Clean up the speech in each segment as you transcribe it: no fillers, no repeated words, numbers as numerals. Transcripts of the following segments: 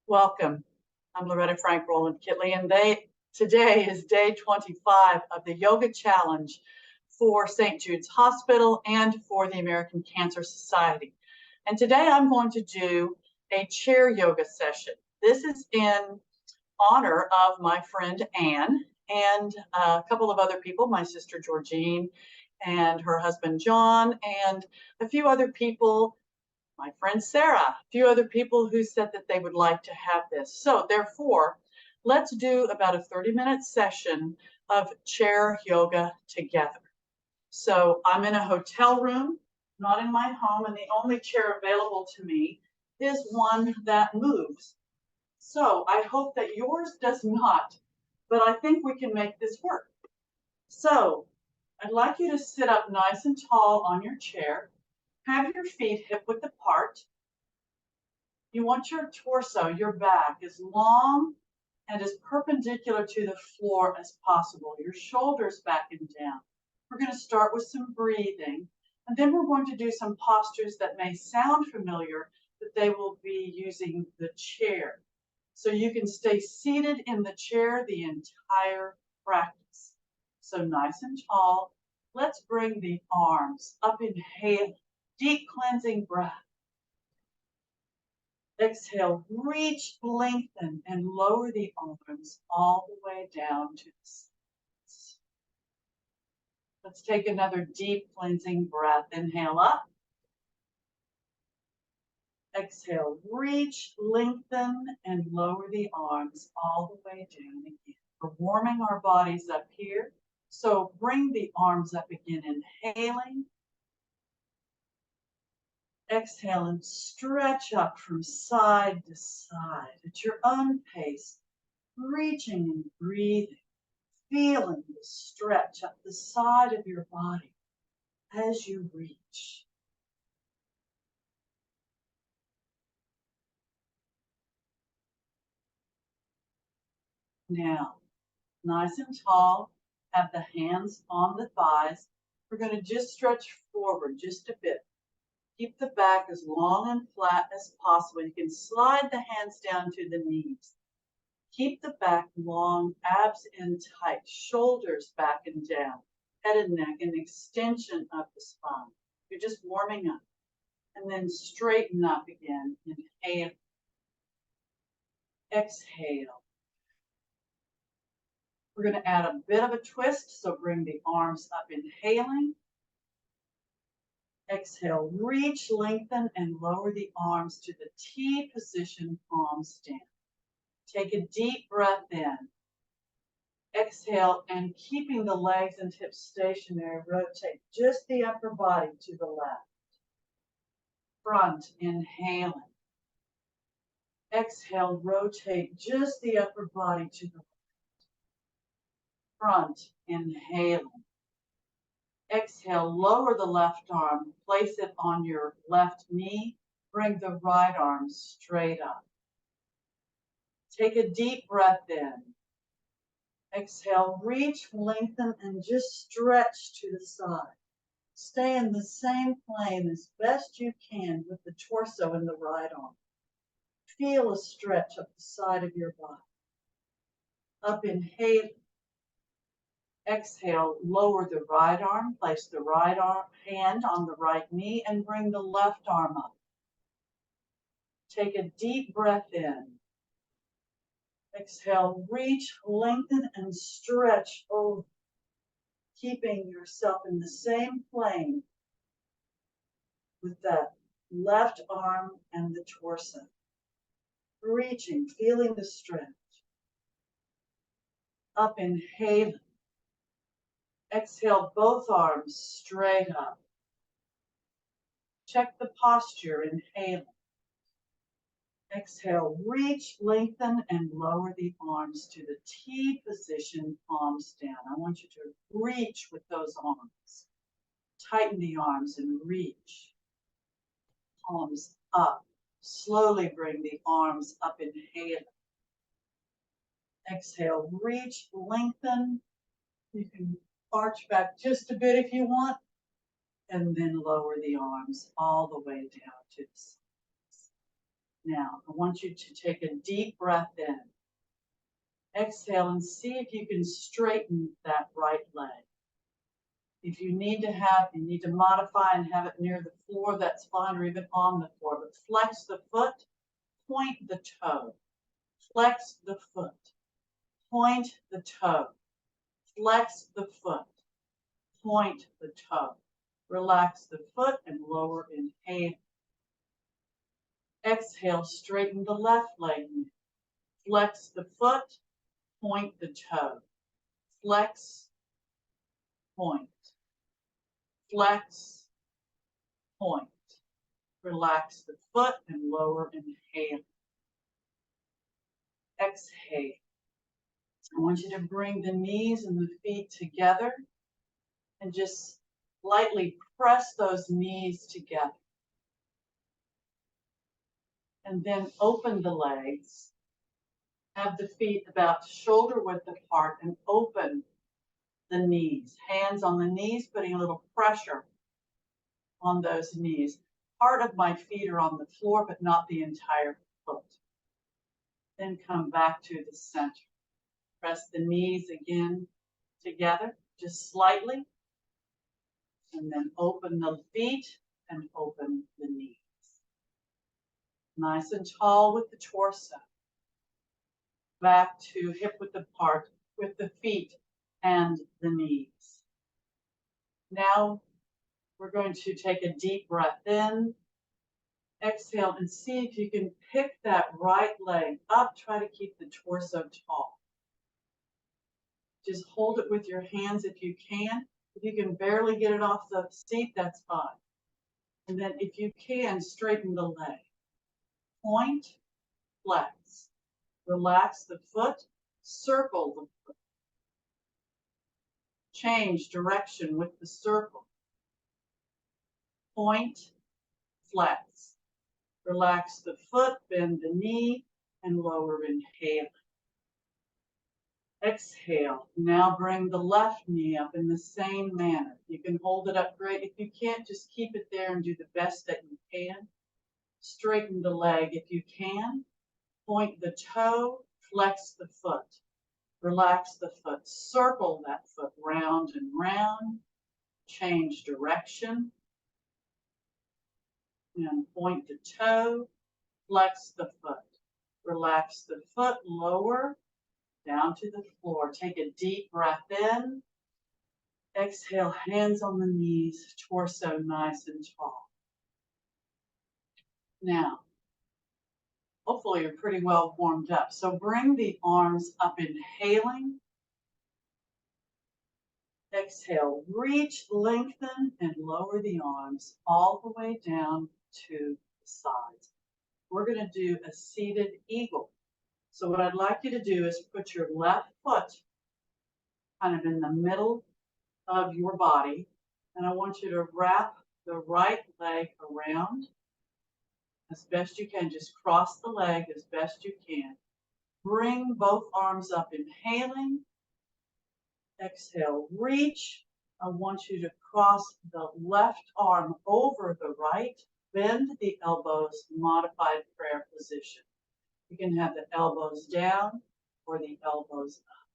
Welcome. I'm Loretta Frank Rowland-Kitley, and today is day 25 of the Yoga Challenge for St. Jude's Hospital and for the American Cancer Society. And today I'm going to do a chair yoga session. This is in honor of my friend Anne and a couple of other people, my sister Georgene and her husband John, and a few other people, my friend Sarah, a few other people who said that they would like to have this. So therefore, let's do about a 30-minute session of chair yoga together. So I'm in a hotel room, not in my home, and the only chair available to me is one that moves. So I hope that yours does not, but I think we can make this work. So I'd like you to sit up nice and tall on your chair. Have your feet hip-width apart. You want your torso, your back, as long and as perpendicular to the floor as possible. Your shoulders back and down. We're going to start with some breathing, and then we're going to do some postures that may sound familiar, but they will be using the chair. So you can stay seated in the chair the entire practice. So nice and tall. Let's bring the arms up, inhale. Deep cleansing breath. Exhale, reach, lengthen, and lower the arms all the way down to the sides. Let's take another deep cleansing breath. Inhale up. Exhale, reach, lengthen, and lower the arms all the way down again. We're warming our bodies up here. So bring the arms up again, inhaling. Exhale and stretch up from side to side at your own pace, reaching and breathing, feeling the stretch up the side of your body as you reach. Now, nice and tall, have the hands on the thighs. We're going to just stretch forward just a bit. Keep the back as long and flat as possible. You can slide the hands down to the knees. Keep the back long, abs in tight, shoulders back and down, head and neck, an extension of the spine. You're just warming up. And then straighten up again. Inhale. Exhale. We're going to add a bit of a twist, so bring the arms up, inhaling. Exhale, reach, lengthen, and lower the arms to the T position, palms down. Take a deep breath in. Exhale, and keeping the legs and hips stationary, rotate just the upper body to the left. Front, inhaling. Exhale, rotate just the upper body to the left. Front, inhaling. Exhale, lower the left arm, place it on your left knee, bring the right arm straight up. Take a deep breath in. Exhale, reach, lengthen, and just stretch to the side. Stay in the same plane as best you can with the torso and the right arm. Feel a stretch up the side of your body. Up, inhale. Exhale, lower the right arm, place the right hand on the right knee, and bring the left arm up. Take a deep breath in. Exhale, reach, lengthen, and stretch over, keeping yourself in the same plane with that left arm and the torso. Reaching, feeling the stretch. Up, inhaling. Exhale, both arms straight up. Check the posture, inhaling. Exhale, reach, lengthen, and lower the arms to the T position, palms down. I want you to reach with those arms. Tighten the arms and reach. Palms up. Slowly bring the arms up, inhaling. Exhale, reach, lengthen. You can arch back just a bit if you want, and then lower the arms all the way down to the sides. Now, I want you to take a deep breath in. Exhale and see if you can straighten that right leg. If you need to modify and have it near the floor, that's fine, or even on the floor. But flex the foot, point the toe. Flex the foot, point the toe. Flex the foot, point the toe. Relax the foot and lower inhale. Exhale, straighten the left leg. Flex the foot, point the toe. Flex, point. Flex, point. Relax the foot and lower inhale. Exhale. I want you to bring the knees and the feet together and just lightly press those knees together. And then open the legs. Have the feet about shoulder width apart and open the knees. Hands on the knees, putting a little pressure on those knees. Part of my feet are on the floor, but not the entire foot. Then come back to the center. Press the knees again together, just slightly. And then open the feet and open the knees. Nice and tall with the torso. Back to hip width apart with the feet and the knees. Now we're going to take a deep breath in. Exhale and see if you can pick that right leg up. Try to keep the torso tall. Just hold it with your hands if you can. If you can barely get it off the seat, that's fine. And then if you can, straighten the leg. Point, flex. Relax the foot, circle the foot. Change direction with the circle. Point, flex. Relax the foot, bend the knee, and lower inhale. Exhale. Now bring the left knee up in the same manner. You can hold it up great. If you can't, just keep it there and do the best that you can. Straighten the leg if you can. Point the toe, flex the foot. Relax the foot. Circle that foot round and round. Change direction. And point the toe, flex the foot. Relax the foot, lower, down to the floor. Take a deep breath in. Exhale, hands on the knees, torso nice and tall. Now, hopefully you're pretty well warmed up. So bring the arms up, inhaling. Exhale, reach, lengthen, and lower the arms all the way down to the sides. We're going to do a seated eagle. So what I'd like you to do is put your left foot kind of in the middle of your body, and I want you to wrap the right leg around as best you can. Just cross the leg as best you can. Bring both arms up, inhaling. Exhale, reach. I want you to cross the left arm over the right. Bend the elbows, modified prayer position. You can have the elbows down or the elbows up.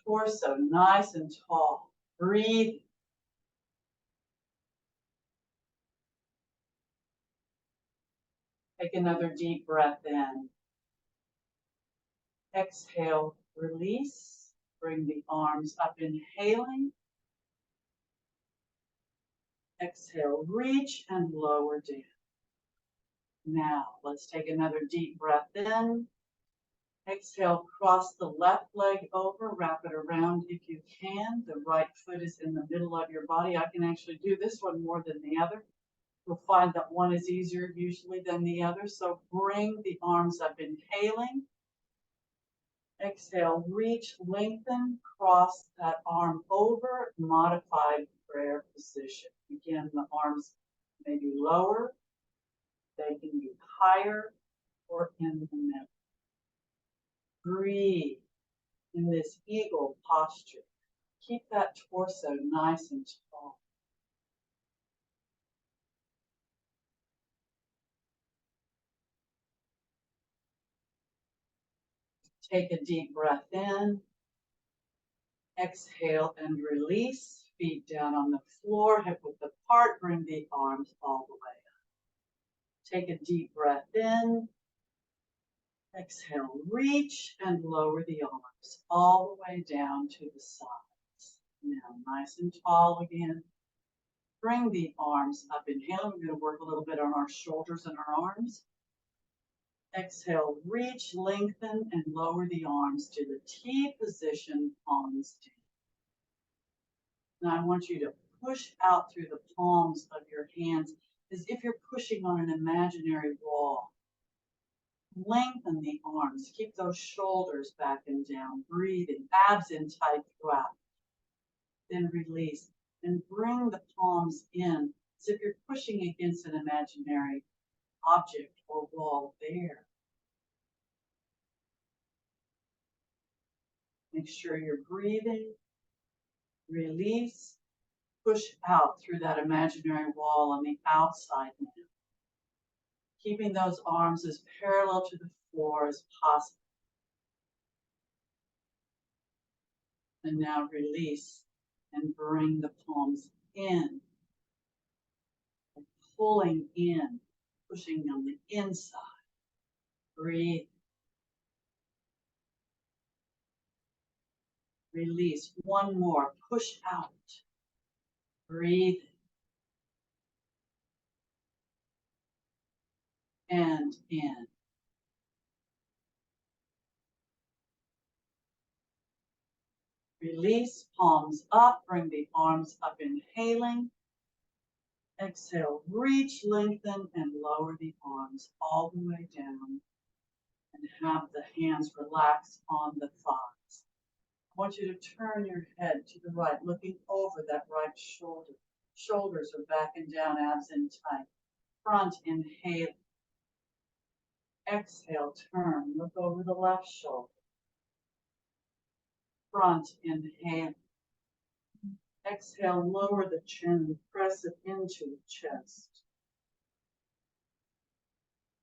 Torso nice and tall. Breathe. Take another deep breath in. Exhale, release. Bring the arms up, inhaling. Exhale, reach and lower down. Now, let's take another deep breath in. Exhale, cross the left leg over, wrap it around if you can. The right foot is in the middle of your body. I can actually do this one more than the other. You'll find that one is easier usually than the other. So bring the arms up, inhaling. Exhale, reach, lengthen, cross that arm over, modified prayer position. Again, the arms may be lower, they can be higher, or in the middle. Breathe in this eagle posture. Keep that torso nice and tall. Take a deep breath in. Exhale and release. Feet down on the floor, hip width apart. Bring the arms all the way up. Take a deep breath in. Exhale, reach and lower the arms all the way down to the sides. Now, nice and tall again. Bring the arms up. Inhaling, we're going to work a little bit on our shoulders and our arms. Exhale, reach, lengthen, and lower the arms to the T position, palms down. Now I want you to push out through the palms of your hands as if you're pushing on an imaginary wall. Lengthen the arms. Keep those shoulders back and down. Breathing, abs in tight throughout. Then release and bring the palms in as if you're pushing against an imaginary object or wall there. Make sure you're breathing. Release. Push out through that imaginary wall on the outside now. Keeping those arms as parallel to the floor as possible. And now release and bring the palms in. And pulling in, pushing on the inside. Breathe. Release. One more. Push out. Breathe. And in. Release, palms up, bring the arms up, inhaling. Exhale, reach, lengthen, and lower the arms all the way down. And have the hands relax on the thighs. I want you to turn your head to the right, looking over that right shoulder. Shoulders are back and down, abs in tight. Front, inhale. Exhale, turn, look over the left shoulder. Front, inhale. Exhale, lower the chin, press it into the chest.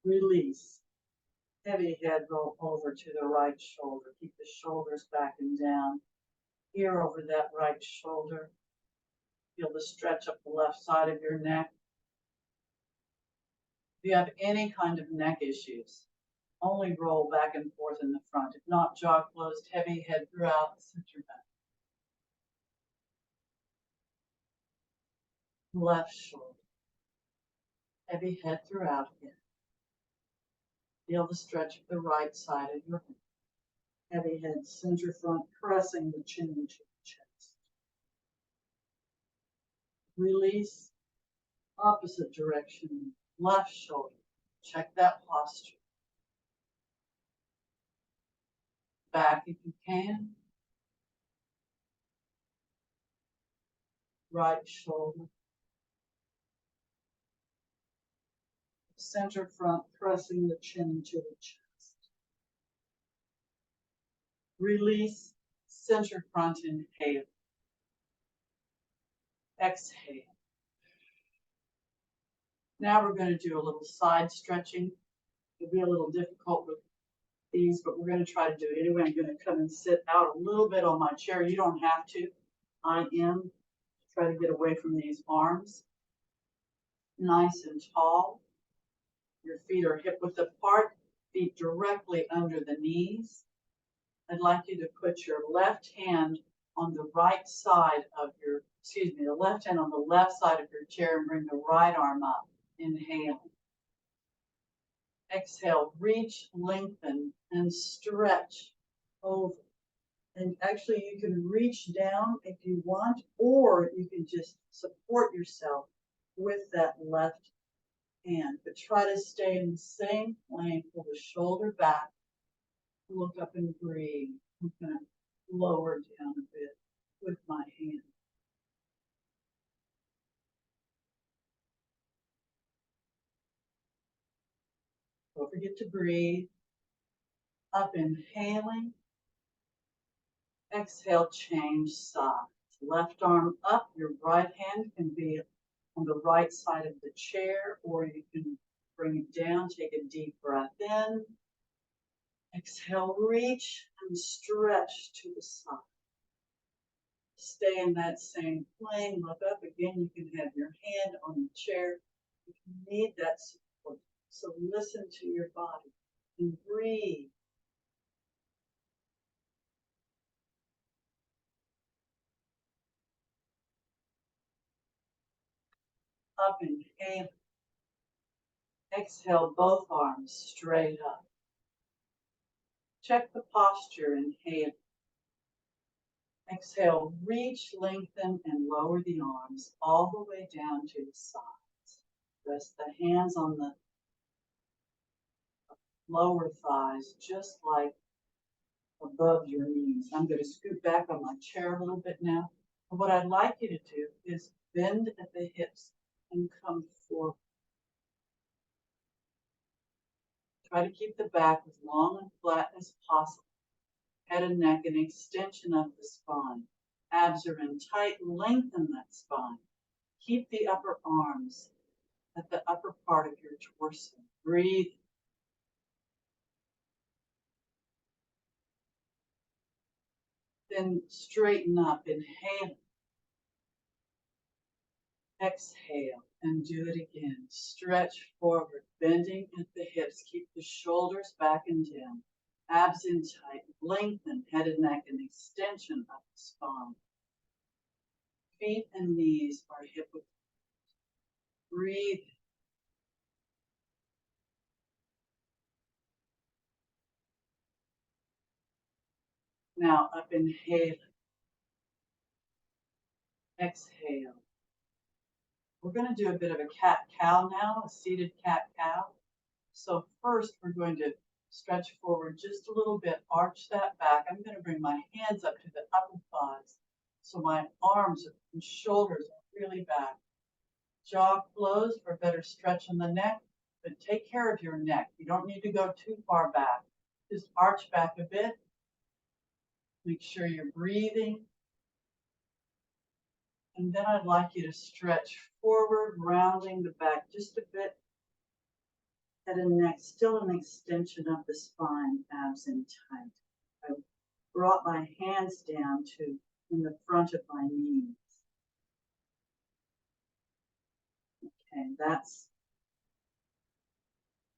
Release. Heavy head, roll over to the right shoulder. Keep the shoulders back and down. Here over that right shoulder. Feel the stretch up the left side of your neck. If you have any kind of neck issues, only roll back and forth in the front. If not, jaw closed, heavy head throughout, center back. Left shoulder. Heavy head throughout again. Feel the stretch of the right side of your head. Heavy head, center front, pressing the chin into the chest. Release, opposite direction, left shoulder. Check that posture. Back if you can. Right shoulder. Center front, pressing the chin into the chest. Release, center front, inhale. Exhale. Now we're going to do a little side stretching. It'll be a little difficult with these, but we're going to try to do it anyway. I'm going to come and sit out a little bit on my chair. You don't have to. I am. Try to get away from these arms. Nice and tall. Your feet are hip width apart, feet directly under the knees. I'd like you to put your left hand on the right side of your, the left hand on the left side of your chair and bring the right arm up. Inhale. Exhale, reach, lengthen, and stretch over. And actually you can reach down if you want, or you can just support yourself with that left hand. But try to stay in the same plane, pull the shoulder back, look up and breathe. I'm going to lower down a bit with my hand. Don't forget to breathe. Up, inhaling. Exhale, change sides. Left arm up, your right hand can be on the right side of the chair, or you can bring it down. Take a deep breath in. Exhale, reach and stretch to the side. Stay in that same plane, look up. Again, you can have your hand on the chair if you need that support. So listen to your body and breathe. Up, inhale. Exhale, both arms straight up. Check the posture, inhale. Exhale, reach, lengthen, and lower the arms all the way down to the sides. Rest the hands on the lower thighs, just like above your knees. I'm going to scoot back on my chair a little bit now. And what I'd like you to do is bend at the hips and come forward. Try to keep the back as long and flat as possible. Head and neck, an extension of the spine. Abs are in tight, lengthen that spine. Keep the upper arms at the upper part of your torso. Breathe. Then straighten up, inhale. Exhale and do it again. Stretch forward, bending at the hips. Keep the shoulders back and down. Abs in tight, lengthen head and neck, an extension of the spine. Feet and knees are hip width. Breathe. Now up, inhale. Exhale. We're going to do a bit of a cat-cow now, a seated cat-cow. So first we're going to stretch forward just a little bit, arch that back. I'm going to bring my hands up to the upper thighs so my arms and shoulders are really back. Jaw closed for a better stretch in the neck, but take care of your neck. You don't need to go too far back. Just arch back a bit. Make sure you're breathing. And then I'd like you to stretch forward, rounding the back just a bit. Head and neck, still an extension of the spine, abs in tight. I brought my hands down to in the front of my knees. Okay, that's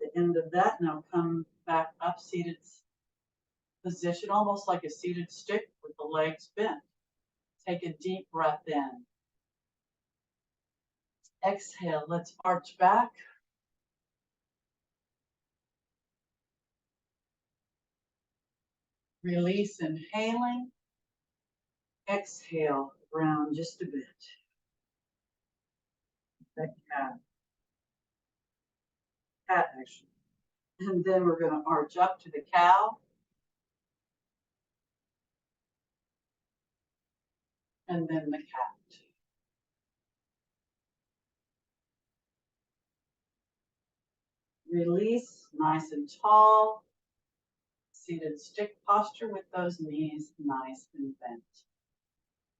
the end of that. Now come back up, seated position, almost like a seated stick with the legs bent. Take a deep breath in. Exhale, let's arch back. Release, inhaling. Exhale, round just a bit. That cat action. And then we're going to arch up to the cow. And then the cat. Release, nice and tall. Seated stick posture with those knees nice and bent.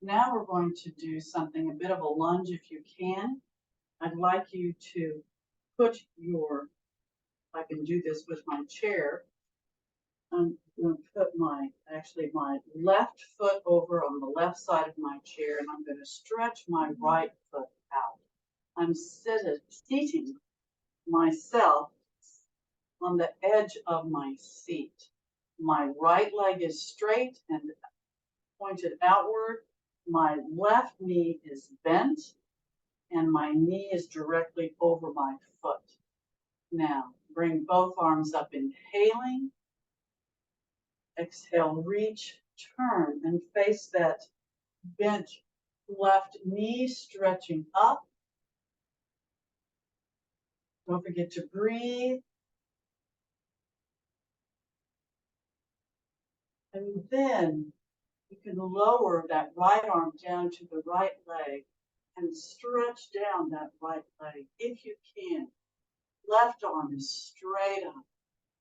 Now we're going to do something, a bit of a lunge if you can. I'd like you to put your, if I can do this with my chair, I'm going to put my left foot over on the left side of my chair, and I'm going to stretch my right foot out. I'm seating myself on the edge of my seat. My right leg is straight and pointed outward. My left knee is bent, and my knee is directly over my foot. Now, bring both arms up, inhaling. Exhale, reach, turn, and face that bent left knee, stretching up. Don't forget to breathe. And then you can lower that right arm down to the right leg and stretch down that right leg if you can. Left arm is straight up.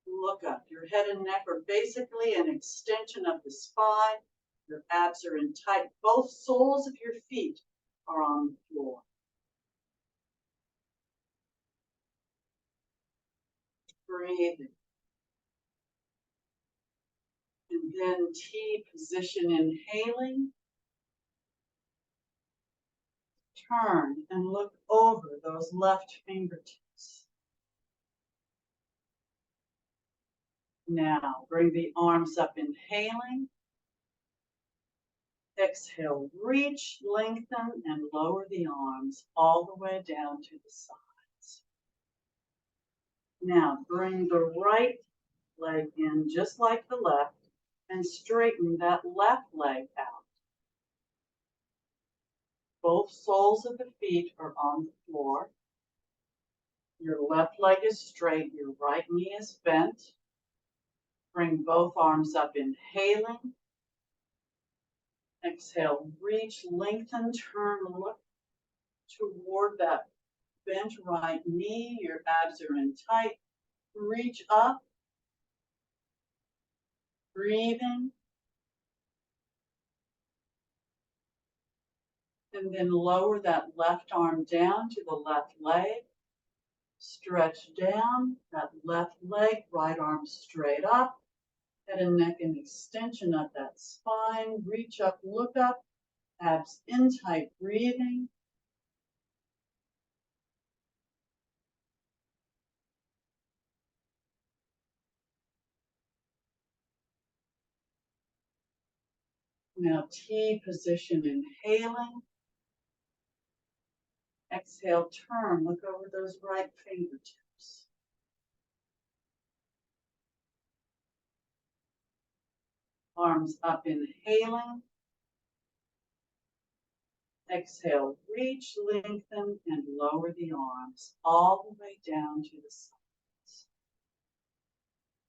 Look up. Your head and neck are basically an extension of the spine. Your abs are in tight. Both soles of your feet are on the floor. Breathing. Then T position, inhaling. Turn and look over those left fingertips. Now bring the arms up, inhaling. Exhale, reach, lengthen, and lower the arms all the way down to the sides. Now bring the right leg in just like the left and straighten that left leg out. Both soles of the feet are on the floor. Your left leg is straight, your right knee is bent. Bring both arms up, inhaling. Exhale, reach, lengthen, turn, look toward that bent right knee. Your abs are in tight. Reach up, breathing. And then lower that left arm down to the left leg. Stretch down that left leg, right arm straight up. Head and neck and extension of that spine. Reach up, look up, abs in tight, breathing. Now T position, inhaling. Exhale, turn, look over those right fingertips. Arms up, inhaling. Exhale, reach, lengthen, and lower the arms all the way down to the sides.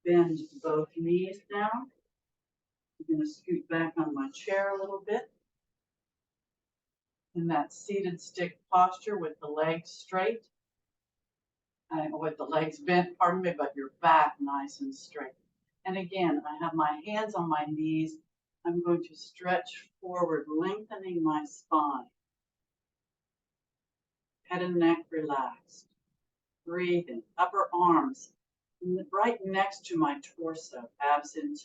Bend both knees now. I'm going to scoot back on my chair a little bit. In that seated stick posture with the legs straight. With the legs bent, pardon me, but your back nice and straight. And again, I have my hands on my knees. I'm going to stretch forward, lengthening my spine. Head and neck relaxed. Breathing. Upper arms right next to my torso, abs in tight.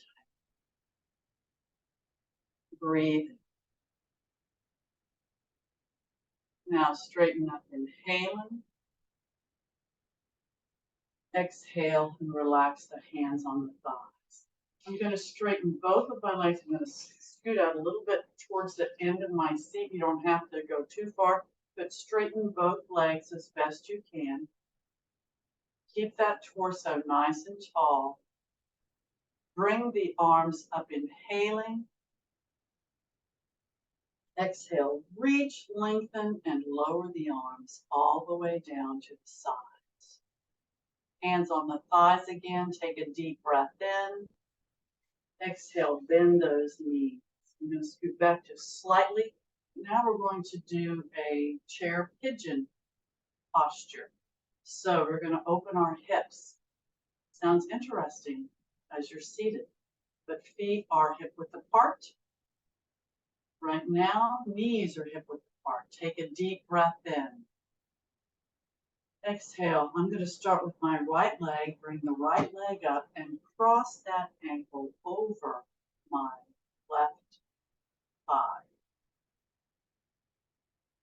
Breathing. Now straighten up, inhaling. Exhale and relax the hands on the thighs. I'm going to straighten both of my legs. I'm going to scoot out a little bit towards the end of my seat. You don't have to go too far, but straighten both legs as best you can. Keep that torso nice and tall. Bring the arms up, inhaling. Exhale, reach, lengthen, and lower the arms all the way down to the sides. Hands on the thighs again. Take a deep breath in. Exhale, bend those knees. I'm going to scoot back just slightly. Now we're going to do a chair pigeon posture. So we're going to open our hips. Sounds interesting as you're seated, but feet are hip width apart. Right now, knees are hip width apart. Take a deep breath in. Exhale, I'm going to start with my right leg, bring the right leg up and cross that ankle over my left thigh.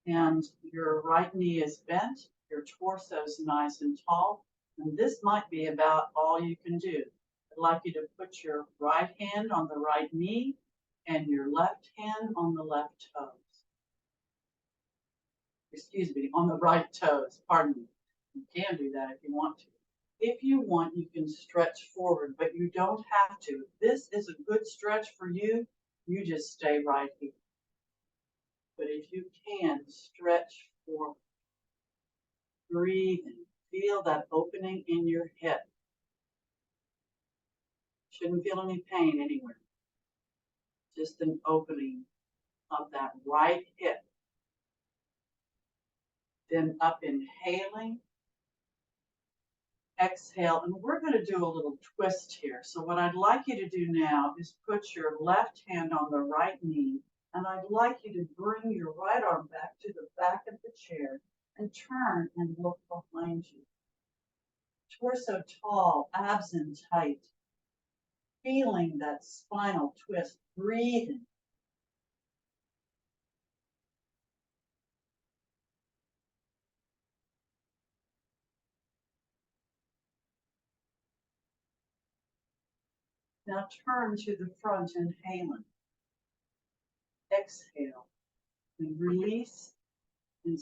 And your right knee is bent, your torso is nice and tall, and this might be about all you can do. I'd like you to put your right hand on the right knee and your left hand on the left toes. Excuse me, on the right toes, pardon me. You can do that if you want to. If you want, you can stretch forward, but you don't have to. If this is a good stretch for you, you just stay right here. But if you can, stretch forward. Breathing. Feel that opening in your hip. Shouldn't feel any pain anywhere. Just an opening of that right hip. Then up, inhaling. Exhale, and we're going to do a little twist here. So what I'd like you to do now is put your left hand on the right knee, and I'd like you to bring your right arm back to the back of the chair and turn and look behind you. Torso tall, abs in tight. feeling that spinal twist, breathing. Now turn to the front, inhaling. Exhale and release and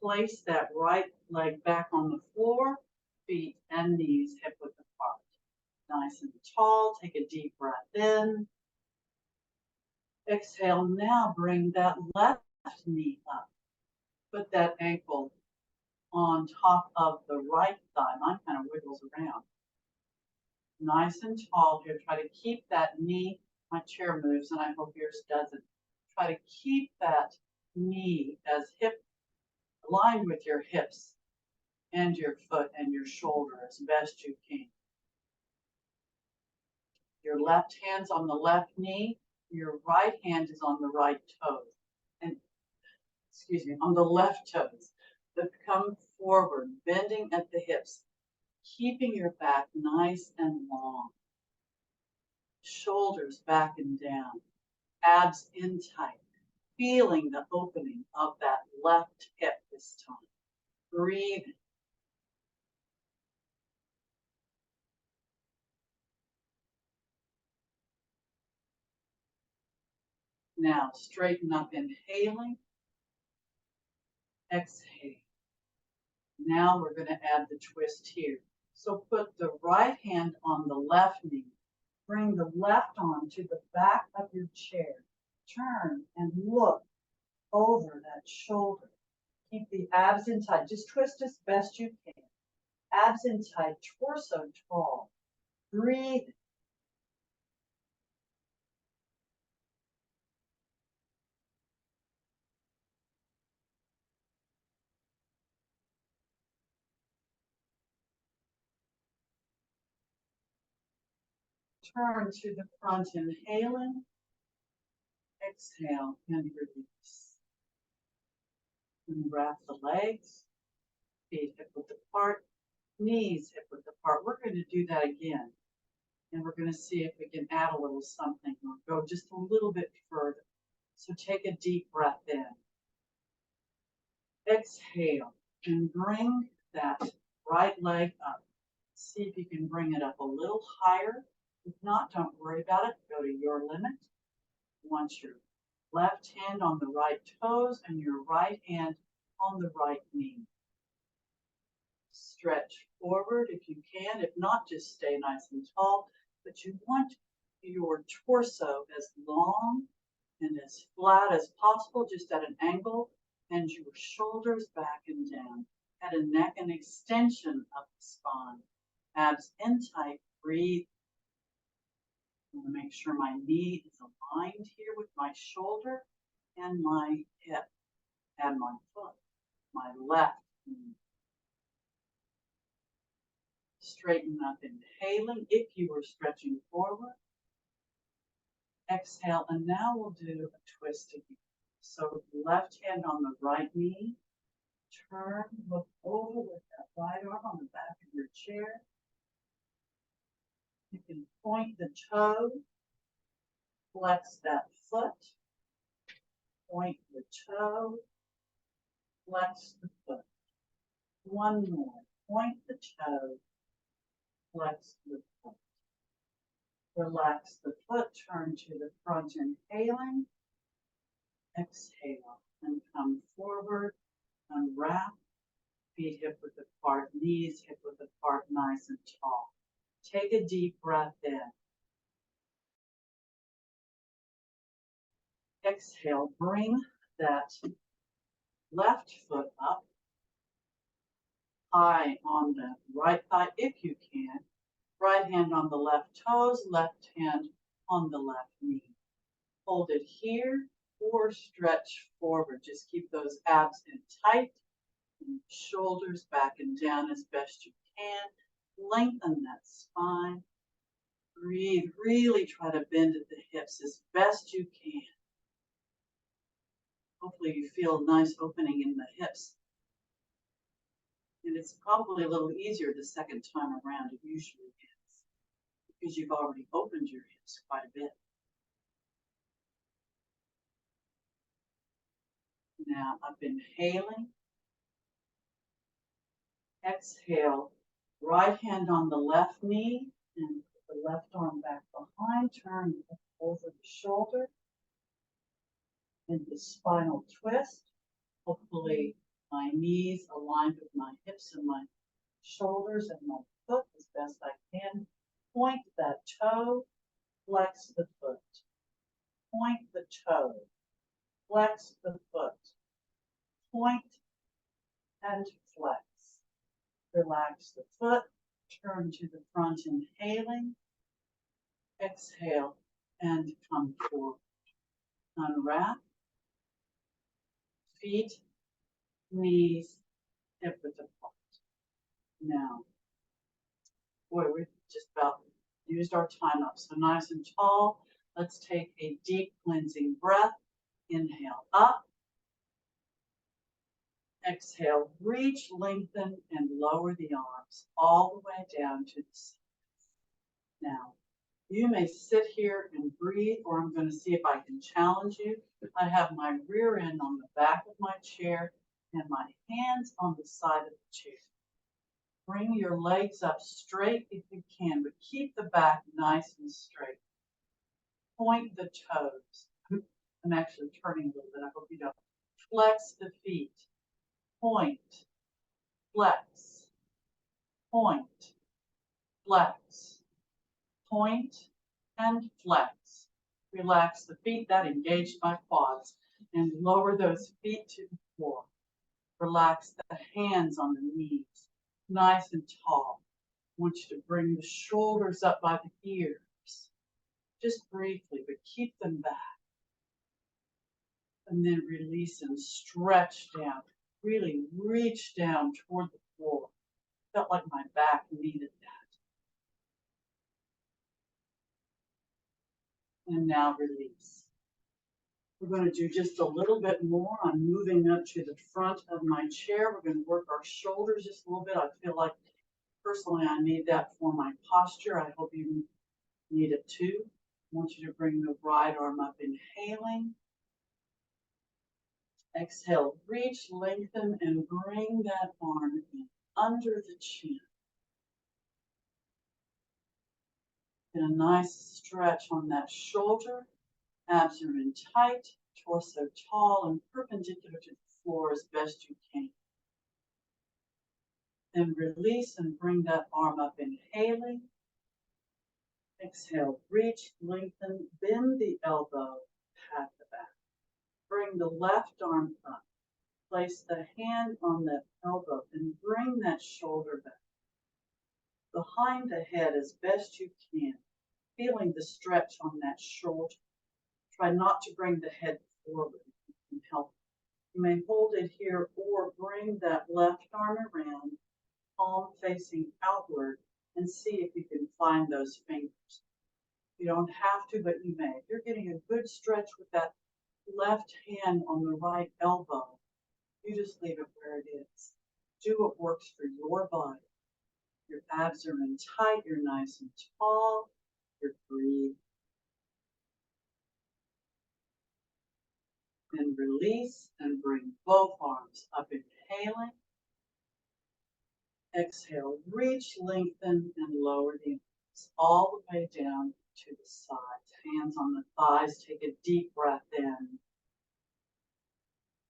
place that right leg back on the floor, feet and knees hip width apart. Nice and tall. Take a deep breath in. Exhale. Now bring that left knee up. Put that ankle on top of the right thigh. Mine kind of wiggles around. Nice and tall here. Try to keep that knee. My chair moves and I hope yours doesn't. Try to keep that knee as hip aligned with your hips and your foot and your shoulder as best you can. Your left hand's on the left knee. Your right hand is on the right toe. And, excuse me, on the left toes. But come forward, bending at the hips, keeping your back nice and long. Shoulders back and down. Abs in tight. Feeling the opening of that left hip this time. Breathing. Now straighten up, inhaling. Exhale. Now we're going to add the twist here. So put the right hand on the left knee. Bring the left arm to the back of your chair. Turn and look over that shoulder. Keep the abs in tight. Just twist as best you can. Abs in tight, torso tall. Breathe. Turn to the front, inhaling. Exhale and release. And wrap the legs, feet hip width apart, knees hip width apart. We're going to do that again. And we're going to see if we can add a little something or go just a little bit further. So take a deep breath in. Exhale and bring that right leg up. See if you can bring it up a little higher. If not, don't worry about it. Go to your limit. Want your left hand on the right toes and your right hand on the right knee. Stretch forward if you can. If not, just stay nice and tall. But you want your torso as long and as flat as possible, just at an angle, and your shoulders back and down. At a neck, an extension of the spine. Abs in tight, breathe. I want to make sure my knee is aligned here with my shoulder and my hip and my foot, my left knee. Straighten up, inhaling if you were stretching forward. Exhale, and now we'll do a twist again. So left hand on the right knee. Turn, look over with that right arm on the back of your chair. You can point the toe, flex that foot, point the toe, flex the foot. One more, point the toe, flex the foot. Relax the foot, turn to the front, inhaling. Exhale and come forward, unwrap, feet hip width apart, knees hip width apart, nice and tall. Take a deep breath in. Exhale, bring that left foot up, high on the right thigh if you can. Right hand on the left toes, left hand on the left knee. Hold it here or stretch forward. Just keep those abs in tight, and shoulders back and down as best you can. Lengthen that spine. Breathe. Really try to bend at the hips as best you can. Hopefully you feel a nice opening in the hips. And it's probably a little easier the second time around. It usually is. because you've already opened your hips quite a bit. Now up inhaling. Exhale, right hand on the left knee and put the left arm back behind, turn over the shoulder into spinal twist. Hopefully my knees aligned with my hips and my shoulders and my foot as best I can. Point that toe, flex the foot. Point the toe, flex the foot. Point and flex. Relax the foot, turn to the front, inhaling. Exhale and come forward. Unwrap. Feet, knees, hip width apart. Now, boy, we've just about used our time up. So nice and tall. Let's take a deep cleansing breath. Inhale up. Exhale, reach, lengthen, and lower the arms all the way down to the sides. Now, you may sit here and breathe, or I'm going to see if I can challenge you. I have my rear end on the back of my chair and my hands on the side of the chair. Bring your legs up straight if you can, but keep the back nice and straight. Point the toes. I'm actually turning a little bit. I hope you don't. Flex the feet. Point, flex, point, flex, point, and flex. Relax the feet. That engaged my quads. And lower those feet to the floor. Relax the hands on the knees. Nice and tall. I want you to bring the shoulders up by the ears. Just briefly, but keep them back. And then release and stretch down. Really reach down toward the floor. Felt like my back needed that. And now release. We're going to do just a little bit more. I'm moving up to the front of my chair. We're going to work our shoulders just a little bit. I feel like personally I need that for my posture. I hope you need it too. I want you to bring the right arm up, inhaling. Exhale, reach, lengthen, and bring that arm in under the chin. Get a nice stretch on that shoulder. Abs are in tight, torso tall and perpendicular to the floor as best you can. Then release and bring that arm up, inhaling. Exhale, reach, lengthen, bend the elbow, pat the back. Bring the left arm up. Place the hand on that elbow and bring that shoulder back. Behind the head as best you can, feeling the stretch on that shoulder. Try not to bring the head forward if you can help. You may hold it here or bring that left arm around, palm facing outward, and see if you can find those fingers. You don't have to, but you may. If you're getting a good stretch with that left hand on the right elbow, you just leave it where it is. Do what works for your body. Your abs are in tight, you're nice and tall, you're breathing. And release and bring both arms up, inhaling. Exhale, reach, lengthen, and lower the arms all the way down to the sides. Hands on the thighs, take a deep breath in.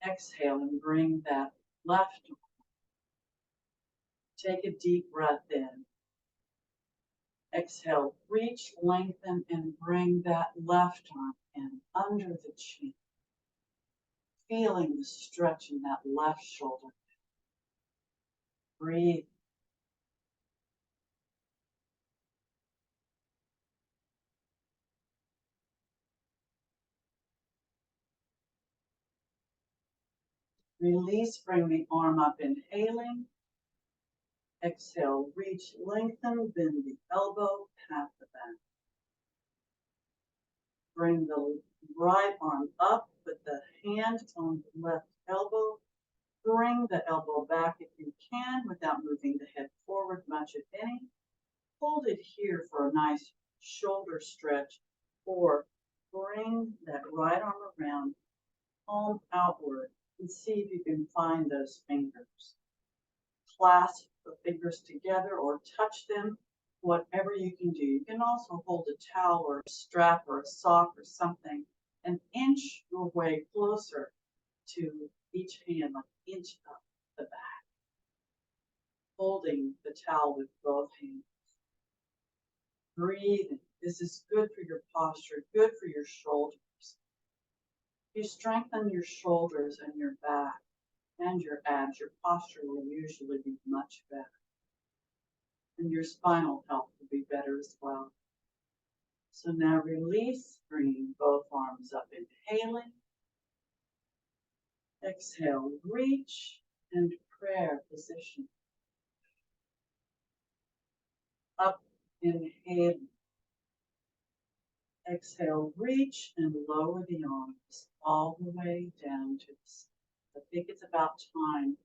Exhale and bring that left arm. Take a deep breath in. Exhale, reach, lengthen, and bring that left arm in under the chin. Feeling the stretch in that left shoulder. Breathe. Release, bring the arm up, inhaling. Exhale, reach, lengthen, bend the elbow, pat the back. Bring the right arm up, put the hand on the left elbow. Bring the elbow back if you can without moving the head forward much, if any. Hold it here for a nice shoulder stretch, or bring that right arm around, palm outward, and see if you can find those fingers. Clasp the fingers together or touch them, whatever you can do. You can also hold a towel or a strap or a sock or something and inch your way closer to each hand, like inch up the back, holding the towel with both hands. Breathing. This is good for your posture, good for your shoulders. You strengthen your shoulders and your back and your abs, your posture will usually be much better. And your spinal health will be better as well. So now release, bringing both arms up, inhaling. Exhale, reach and prayer position. Up, inhaling. Exhale, reach and lower the arms all the way down to the side. I think it's about time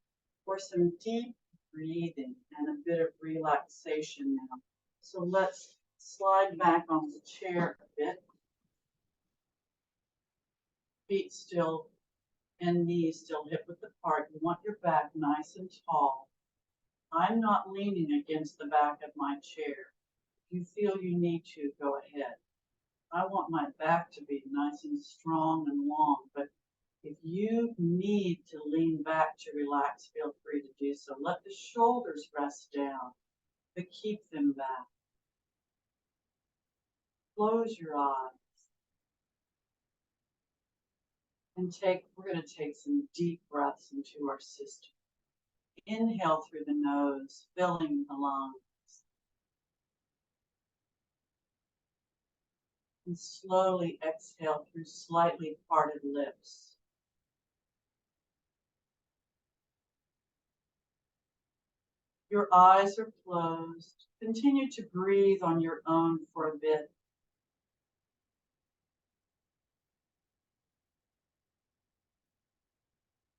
for some deep breathing and a bit of relaxation now. So let's slide back on the chair a bit. Feet still and knees still hip width apart. You want your back nice and tall. I'm not leaning against the back of my chair. If you feel you need to, go ahead. I want my back to be nice and strong and long, but if you need to lean back to relax, feel free to do so. Let the shoulders rest down, but keep them back. Close your eyes. And we're going to take some deep breaths into our system. Inhale through the nose, filling the lungs. And slowly exhale through slightly parted lips. Your eyes are closed. Continue to breathe on your own for a bit.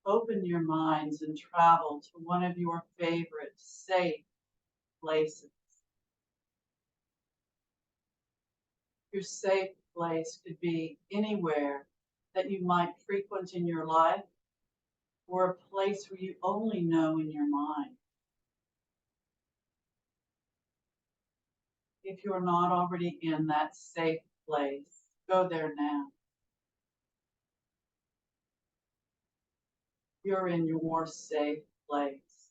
Open your minds and travel to one of your favorite safe places. Your safe place could be anywhere that you might frequent in your life, or a place where you only know in your mind. If you're not already in that safe place, go there now. You're in your safe place.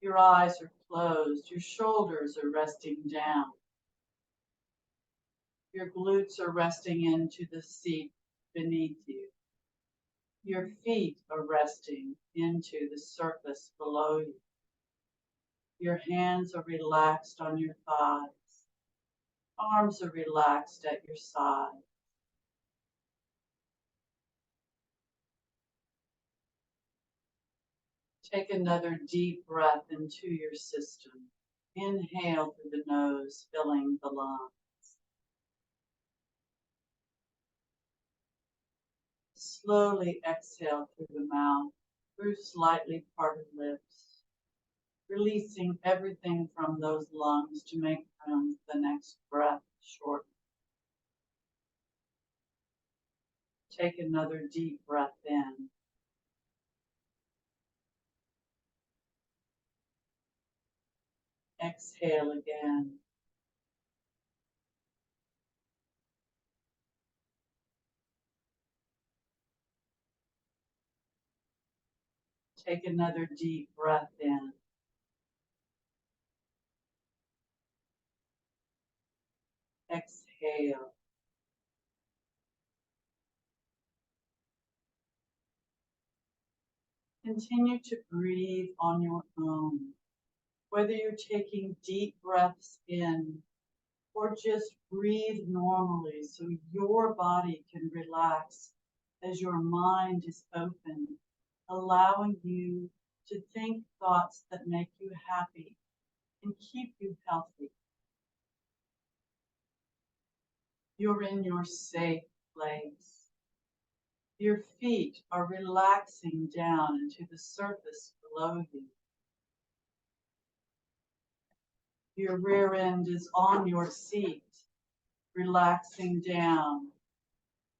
Your eyes are closed, your shoulders are resting down. Your glutes are resting into the seat beneath you. Your feet are resting into the surface below you. Your hands are relaxed on your thighs. Arms are relaxed at your side. Take another deep breath into your system. Inhale through the nose, filling the lungs. Slowly exhale through the mouth, through slightly parted lips, releasing everything from those lungs to make room for the next breath short. Take another deep breath in. Exhale again. Take another deep breath in. Exhale. Continue to breathe on your own, whether you're taking deep breaths in or just breathe normally so your body can relax as your mind is open, allowing you to think thoughts that make you happy and keep you healthy. You're in your safe place. Your feet are relaxing down into the surface below you. Your rear end is on your seat, relaxing down.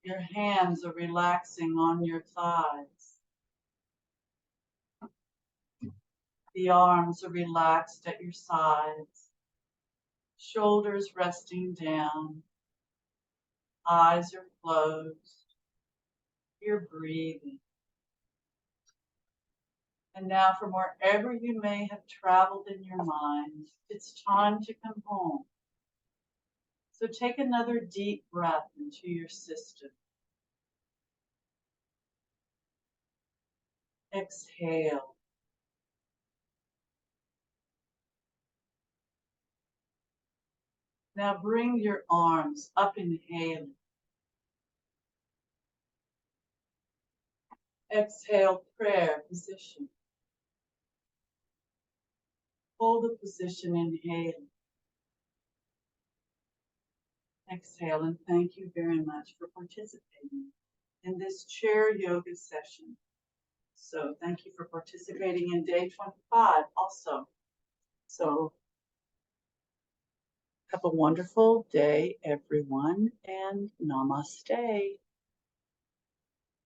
Your hands are relaxing on your thighs. The arms are relaxed at your sides. Shoulders resting down. Eyes are closed. You're breathing. And now from wherever you may have traveled in your mind, it's time to come home. So take another deep breath into your system. Exhale. Now bring your arms up, inhaling. Exhale, prayer position. Hold the position, inhaling. Exhale, and thank you very much for participating in this chair yoga session. So thank you for participating in day 25 also. So have a wonderful day, everyone, and namaste.